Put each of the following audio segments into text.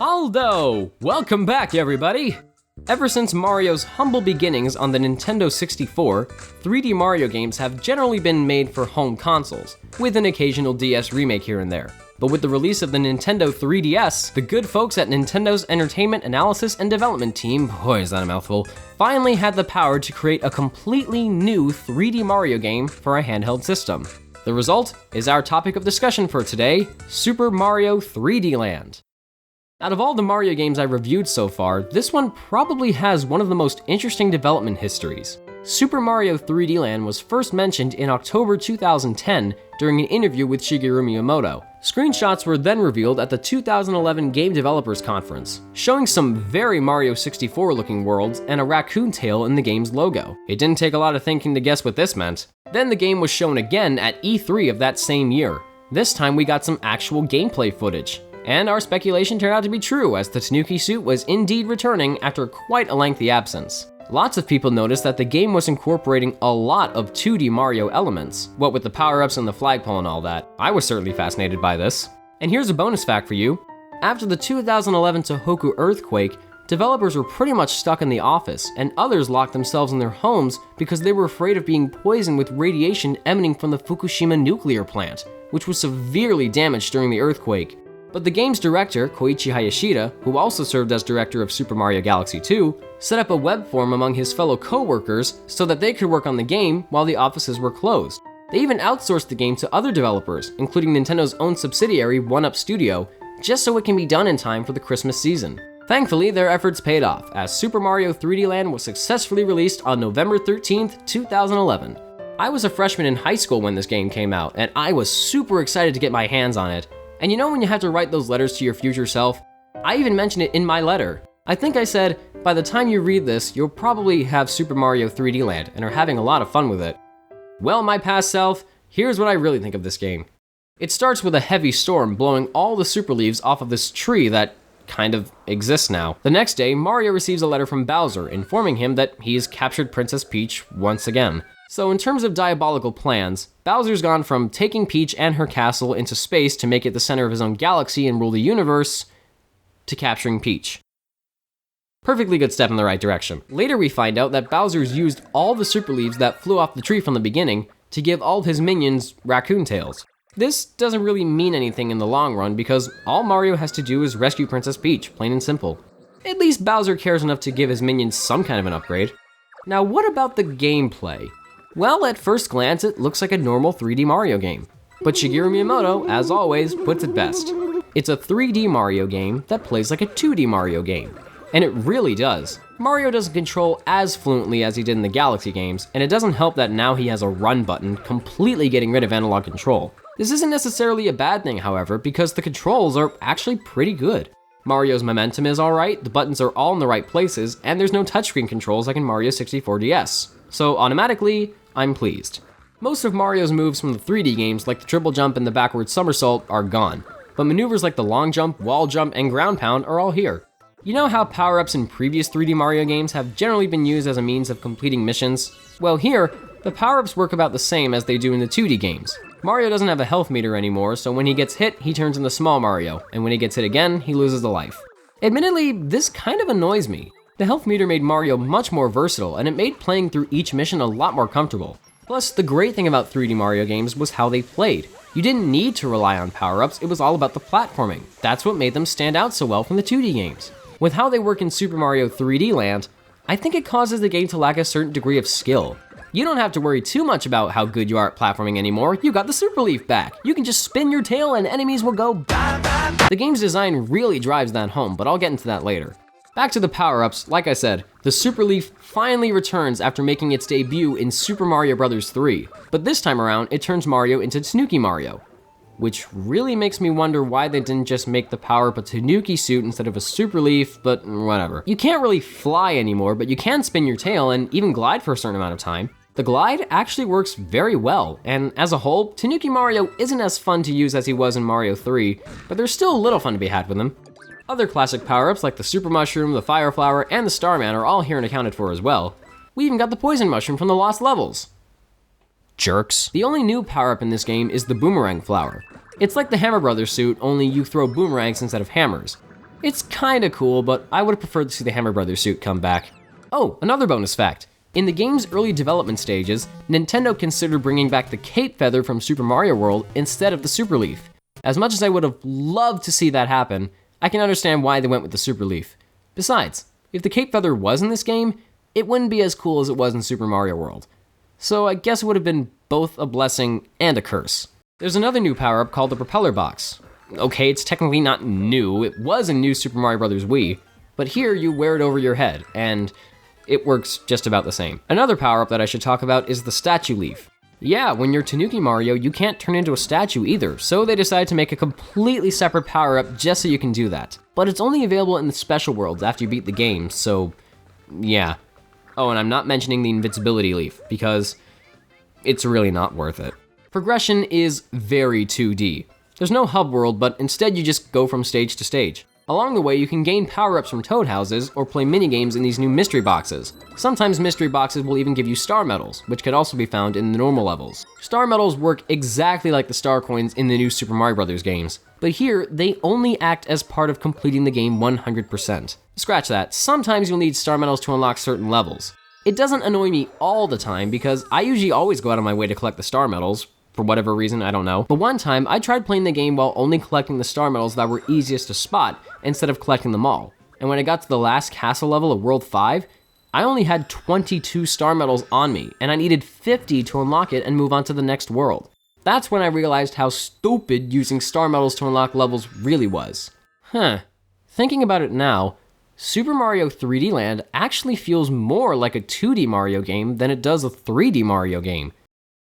Aldo! Welcome back, everybody! Ever since Mario's humble beginnings on the Nintendo 64, 3D Mario games have generally been made for home consoles, with an occasional DS remake here and there. But with the release of the Nintendo 3DS, the good folks at Nintendo's Entertainment Analysis and Development team, boy is that a mouthful, finally had the power to create a completely new 3D Mario game for a handheld system. The result is our topic of discussion for today, Super Mario 3D Land. Out of all the Mario games I've reviewed so far, this one probably has one of the most interesting development histories. Super Mario 3D Land was first mentioned in October 2010 during an interview with Shigeru Miyamoto. Screenshots were then revealed at the 2011 Game Developers Conference, showing some very Mario 64 looking worlds and a raccoon tail in the game's logo. It didn't take a lot of thinking to guess what this meant. Then the game was shown again at E3 of that same year. This time we got some actual gameplay footage. And our speculation turned out to be true, as the Tanuki suit was indeed returning after quite a lengthy absence. Lots of people noticed that the game was incorporating a lot of 2D Mario elements. What with the power-ups and the flagpole and all that, I was certainly fascinated by this. And here's a bonus fact for you. After the 2011 Tohoku earthquake, developers were pretty much stuck in the office, and others locked themselves in their homes because they were afraid of being poisoned with radiation emanating from the Fukushima nuclear plant, which was severely damaged during the earthquake. But the game's director, Koichi Hayashida, who also served as director of Super Mario Galaxy 2, set up a web forum among his fellow co-workers so that they could work on the game while the offices were closed. They even outsourced the game to other developers, including Nintendo's own subsidiary 1UP Studio, just so it can be done in time for the Christmas season. Thankfully, their efforts paid off, as Super Mario 3D Land was successfully released on November 13th, 2011. I was a freshman in high school when this game came out, and I was super excited to get my hands on it. And you know when you have to write those letters to your future self? I even mentioned it in my letter. I think I said, by the time you read this, you'll probably have Super Mario 3D Land and are having a lot of fun with it. Well, my past self, here's what I really think of this game. It starts with a heavy storm blowing all the super leaves off of this tree that kind of exists now. The next day, Mario receives a letter from Bowser informing him that he's captured Princess Peach once again. So in terms of diabolical plans, Bowser's gone from taking Peach and her castle into space to make it the center of his own galaxy and rule the universe, to capturing Peach. Perfectly good step in the right direction. Later we find out that Bowser's used all the super leaves that flew off the tree from the beginning to give all of his minions raccoon tails. This doesn't really mean anything in the long run because all Mario has to do is rescue Princess Peach, plain and simple. At least Bowser cares enough to give his minions some kind of an upgrade. Now what about the gameplay? Well, at first glance, it looks like a normal 3D Mario game. But Shigeru Miyamoto, as always, puts it best. It's a 3D Mario game that plays like a 2D Mario game. And it really does. Mario doesn't control as fluently as he did in the Galaxy games, and it doesn't help that now he has a run button, completely getting rid of analog control. This isn't necessarily a bad thing, however, because the controls are actually pretty good. Mario's momentum is alright, the buttons are all in the right places, and there's no touchscreen controls like in Mario 64 DS. So automatically, I'm pleased. Most of Mario's moves from the 3D games, like the triple jump and the backward somersault, are gone, but maneuvers like the long jump, wall jump, and ground pound are all here. You know how power-ups in previous 3D Mario games have generally been used as a means of completing missions? Well here, the power-ups work about the same as they do in the 2D games. Mario doesn't have a health meter anymore, so when he gets hit, he turns into Small Mario, and when he gets hit again, he loses a life. Admittedly, this kind of annoys me. The health meter made Mario much more versatile, and it made playing through each mission a lot more comfortable. Plus, the great thing about 3D Mario games was how they played. You didn't need to rely on power-ups, it was all about the platforming. That's what made them stand out so well from the 2D games. With how they work in Super Mario 3D Land, I think it causes the game to lack a certain degree of skill. You don't have to worry too much about how good you are at platforming anymore, you got the Super Leaf back. You can just spin your tail and enemies will go bam bam. The game's design really drives that home, but I'll get into that later. Back to the power-ups, like I said, the Super Leaf finally returns after making its debut in Super Mario Bros. 3, but this time around, it turns Mario into Tanuki Mario, which really makes me wonder why they didn't just make the power-up a Tanuki suit instead of a Super Leaf, but whatever. You can't really fly anymore, but you can spin your tail and even glide for a certain amount of time. The glide actually works very well, and as a whole, Tanuki Mario isn't as fun to use as he was in Mario 3, but there's still a little fun to be had with him. Other classic power-ups like the Super Mushroom, the Fire Flower, and the Starman are all here and accounted for as well. We even got the Poison Mushroom from the Lost Levels. Jerks. The only new power-up in this game is the Boomerang Flower. It's like the Hammer Brothers suit, only you throw boomerangs instead of hammers. It's kinda cool, but I would've preferred to see the Hammer Brothers suit come back. Oh, another bonus fact. In the game's early development stages, Nintendo considered bringing back the Cape Feather from Super Mario World instead of the Super Leaf. As much as I would have loved to see that happen, I can understand why they went with the Super Leaf. Besides, if the Cape Feather was in this game, it wouldn't be as cool as it was in Super Mario World. So I guess it would have been both a blessing and a curse. There's another new power-up called the Propeller Box. Okay, it's technically not new, it was in New Super Mario Bros. Wii, but here you wear it over your head, and it works just about the same. Another power-up that I should talk about is the Statue Leaf. Yeah, when you're Tanuki Mario, you can't turn into a statue either, so they decided to make a completely separate power-up just so you can do that. But it's only available in the special worlds after you beat the game, so yeah. Oh, and I'm not mentioning the Invincibility Leaf, because it's really not worth it. Progression is very 2D. There's no hub world, but instead you just go from stage to stage. Along the way, you can gain power-ups from Toad Houses or play minigames in these new mystery boxes. Sometimes mystery boxes will even give you star medals, which can also be found in the normal levels. Star medals work exactly like the star coins in the new Super Mario Bros. Games, but here, they only act as part of completing the game 100%. Scratch that, sometimes you'll need star medals to unlock certain levels. It doesn't annoy me all the time because I usually always go out of my way to collect the star medals, for whatever reason, I don't know. But one time, I tried playing the game while only collecting the star medals that were easiest to spot, instead of collecting them all. And when I got to the last castle level of World 5, I only had 22 star medals on me, and I needed 50 to unlock it and move on to the next world. That's when I realized how stupid using star medals to unlock levels really was. Thinking about it now, Super Mario 3D Land actually feels more like a 2D Mario game than it does a 3D Mario game.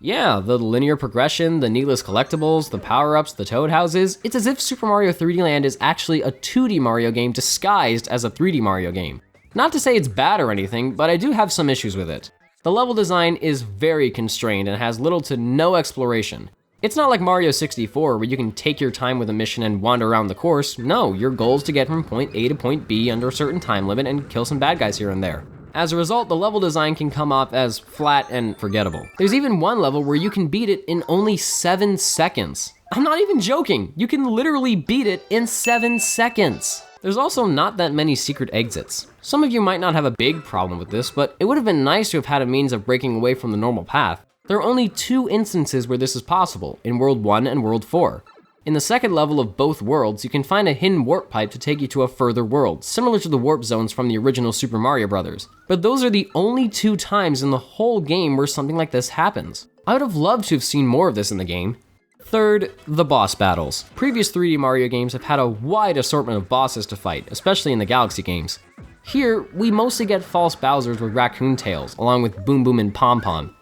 Yeah, the linear progression, the needless collectibles, the power-ups, the Toad Houses, it's as if Super Mario 3D Land is actually a 2D Mario game disguised as a 3D Mario game. Not to say it's bad or anything, but I do have some issues with it. The level design is very constrained and has little to no exploration. It's not like Mario 64 where you can take your time with a mission and wander around the course. No, your goal is to get from point A to point B under a certain time limit and kill some bad guys here and there. As a result, the level design can come off as flat and forgettable. There's even one level where you can beat it in only 7 seconds. I'm not even joking, you can literally beat it in 7 seconds. There's also not that many secret exits. Some of you might not have a big problem with this, but it would have been nice to have had a means of breaking away from the normal path. There are only 2 instances where this is possible, in World 1 and World 4. In the second level of both worlds, you can find a hidden warp pipe to take you to a further world, similar to the warp zones from the original Super Mario Bros. But those are the only 2 times in the whole game where something like this happens. I would have loved to have seen more of this in the game. Third, the boss battles. Previous 3D Mario games have had a wide assortment of bosses to fight, especially in the Galaxy games. Here, we mostly get false Bowsers with raccoon tails, along with Boom Boom and Pom Pom.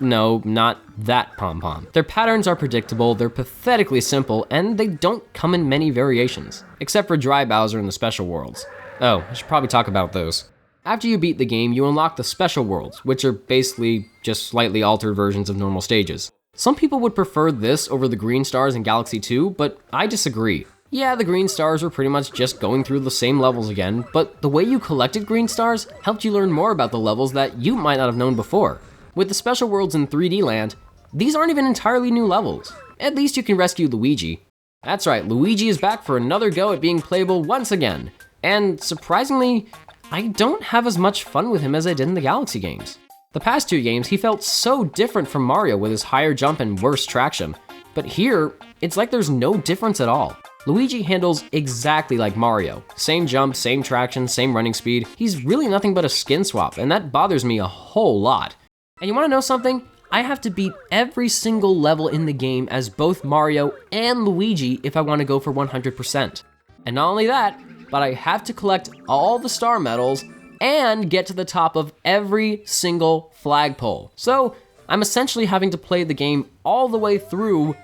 No, not that pom-pom. Their patterns are predictable, they're pathetically simple, and they don't come in many variations, except for Dry Bowser in the special worlds. Oh, I should probably talk about those. After you beat the game, you unlock the special worlds, which are basically just slightly altered versions of normal stages. Some people would prefer this over the green stars in Galaxy 2, but I disagree. Yeah, the green stars were pretty much just going through the same levels again, but the way you collected green stars helped you learn more about the levels that you might not have known before. With the special worlds in 3D Land, these aren't even entirely new levels. At least you can rescue Luigi. That's right, Luigi is back for another go at being playable once again. And surprisingly, I don't have as much fun with him as I did in the Galaxy games. The past 2 games, he felt so different from Mario with his higher jump and worse traction. But here, it's like there's no difference at all. Luigi handles exactly like Mario. Same jump, same traction, same running speed. He's really nothing but a skin swap, and that bothers me a whole lot. And you wanna know something? I have to beat every single level in the game as both Mario and Luigi if I wanna go for 100%. And not only that, but I have to collect all the star medals and get to the top of every single flagpole. So I'm essentially having to play the game all the way through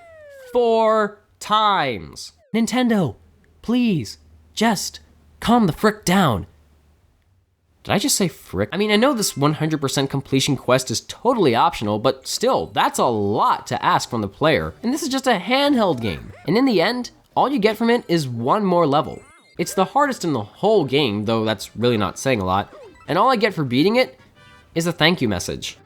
4 times. Nintendo, please, just calm the frick down. Did I just say frick? I mean, I know this 100% completion quest is totally optional, but still, that's a lot to ask from the player. And this is just a handheld game. And in the end, all you get from it is 1 more level. It's the hardest in the whole game, though that's really not saying a lot. And all I get for beating it is a thank you message.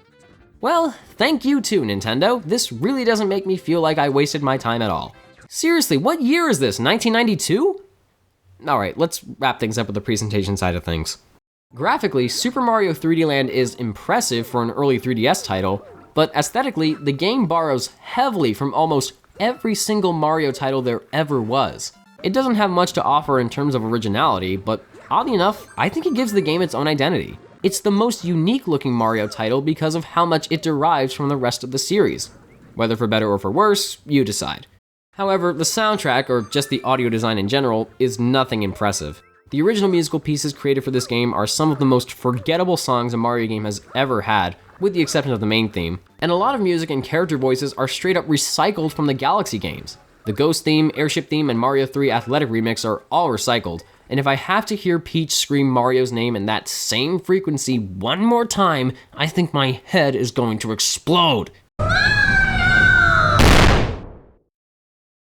Well, thank you too, Nintendo. This really doesn't make me feel like I wasted my time at all. Seriously, what year is this, 1992? alright, let's wrap things up with the presentation side of things. Graphically, Super Mario 3D Land is impressive for an early 3DS title, but aesthetically, the game borrows heavily from almost every single Mario title there ever was. It doesn't have much to offer in terms of originality, but oddly enough, I think it gives the game its own identity. It's the most unique looking Mario title because of how much it derives from the rest of the series. Whether for better or for worse, you decide. However, the soundtrack, or just the audio design in general, is nothing impressive. The original musical pieces created for this game are some of the most forgettable songs a Mario game has ever had, with the exception of the main theme, and a lot of music and character voices are straight up recycled from the Galaxy games. The Ghost theme, Airship theme, and Mario 3 Athletic Remix are all recycled, and if I have to hear Peach scream Mario's name in that same frequency one more time, I think my head is going to explode.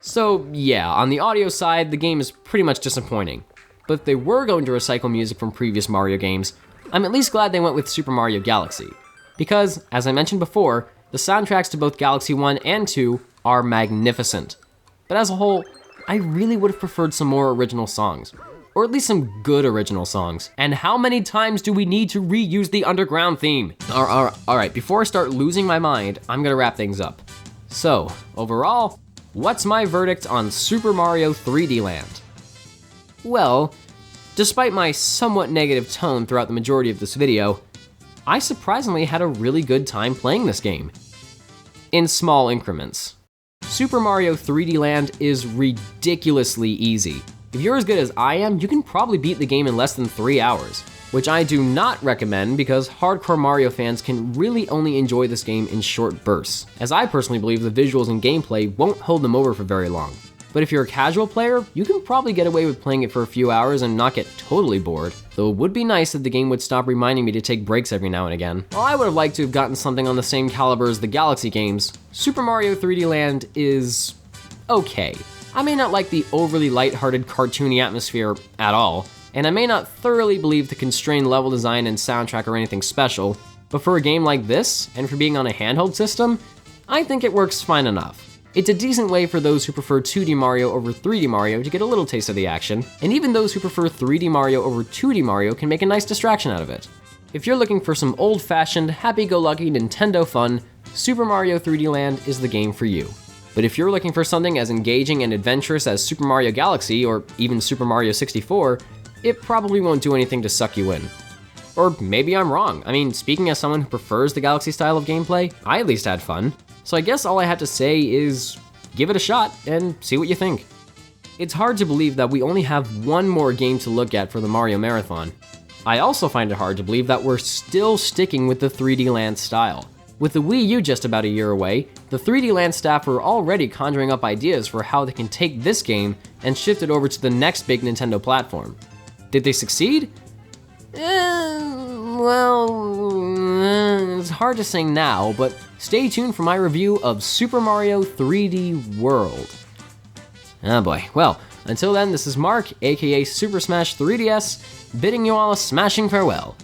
So yeah, on the audio side, the game is pretty much disappointing. But if they were going to recycle music from previous Mario games, I'm at least glad they went with Super Mario Galaxy. Because, as I mentioned before, the soundtracks to both Galaxy 1 and 2 are magnificent. But as a whole, I really would have preferred some more original songs. Or at least some good original songs. And how many times do we need to reuse the underground theme? Alright, before I start losing my mind, I'm gonna wrap things up. So, overall, what's my verdict on Super Mario 3D Land? Well, despite my somewhat negative tone throughout the majority of this video, I surprisingly had a really good time playing this game. In small increments. Super Mario 3D Land is ridiculously easy. If you're as good as I am, you can probably beat the game in less than 3 hours, which I do not recommend because hardcore Mario fans can really only enjoy this game in short bursts, as I personally believe the visuals and gameplay won't hold them over for very long. But if you're a casual player, you can probably get away with playing it for a few hours and not get totally bored, though it would be nice if the game would stop reminding me to take breaks every now and again. While I would have liked to have gotten something on the same caliber as the Galaxy games, Super Mario 3D Land is okay. I may not like the overly lighthearted, cartoony atmosphere at all, and I may not thoroughly believe the constrained level design and soundtrack are anything special, but for a game like this, and for being on a handheld system, I think it works fine enough. It's a decent way for those who prefer 2D Mario over 3D Mario to get a little taste of the action, and even those who prefer 3D Mario over 2D Mario can make a nice distraction out of it. If you're looking for some old-fashioned, happy-go-lucky Nintendo fun, Super Mario 3D Land is the game for you. But if you're looking for something as engaging and adventurous as Super Mario Galaxy, or even Super Mario 64, it probably won't do anything to suck you in. Or maybe I'm wrong. I mean, speaking as someone who prefers the Galaxy style of gameplay, I at least had fun. So I guess all I have to say is give it a shot and see what you think. It's hard to believe that we only have one more game to look at for the Mario Marathon. I also find it hard to believe that we're still sticking with the 3D Land style. With the Wii U just about a year away, the 3D Land staff are already conjuring up ideas for how they can take this game and shift it over to the next big Nintendo platform. Did they succeed? It's hard to say now, but stay tuned for my review of Super Mario 3D World. Oh boy. Well, until then, this is Mark, aka Super Smash 3DS, bidding you all a smashing farewell.